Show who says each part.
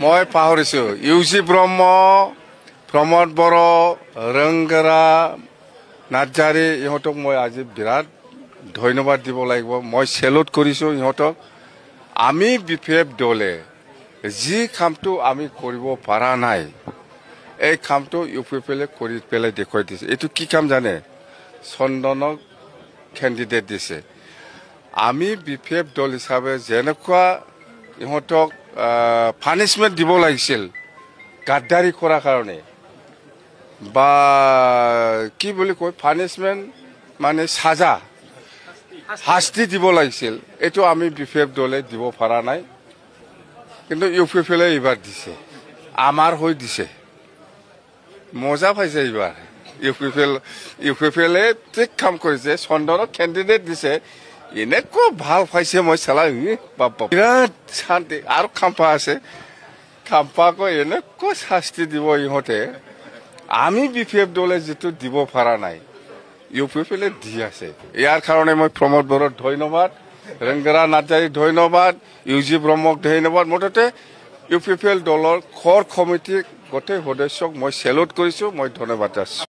Speaker 1: মই পাহৰিছো ইউজি ব্ৰহ্ম প্ৰমোদ বড় ৰংগৰা নাৰ্জাৰী ইহঁতক মই আজি বিৰাট ধন্যবাদ দিব লাগিব মই সেলুট কৰিছো ইহঁতক আমি বিপিএফ দলে যি কামটো আমি কৰিব পৰা নাই এই কামটো ইউপিএফএলে কৰি পেলাই দেখুৱাই দিছে এইটো কি কাম জানে চন্দনক কেণ্ডিডেট দিছে আমি বিপিএফ দল হিচাপে যেনেকুৱা ইহঁতক পানিশমেন্ট দিব লাগিছিল গাদ্দাৰী কৰাৰ কাৰণে বা কি বুলি কয় পানিশমেন্ট মানে সাজা শাস্তি দিব লাগিছিল এইটো আমি বিপিএফ দলে দিব পৰা নাই কিন্তু ইউপিএফএলে এইবাৰ দিছে আমাৰ হৈ দিছে মজা পাইছে এইবাৰ ইউপিএফএলে ঠিক কাম কৰিছে চন্দনক কেণ্ডিডেট দিছে এনেকুৱা ভাল পাইছে মই চালা বিৰাট শান্তি আৰু খাম্পা আছে খাম্পাকো এনেকুৱা শাস্তি দিব ইহঁতে আমি বিপিএফ দলে যেটো দিব পৰা নাই ইউপিএফএলে দি আছে ইয়াৰ কাৰণে মই প্ৰমোদ বড়োক ধন্যবাদ ৰংগৰা নাৰ্জাৰী ধন্যবাদ ইউজি ব্ৰহ্মক ধন্যবাদ মুঠতে ইউপিএফএল দলৰ কোৰ কমিটিৰ গোটেই সদস্যক মই সেলুট কৰিছো মই ধন্যবাদ দিছো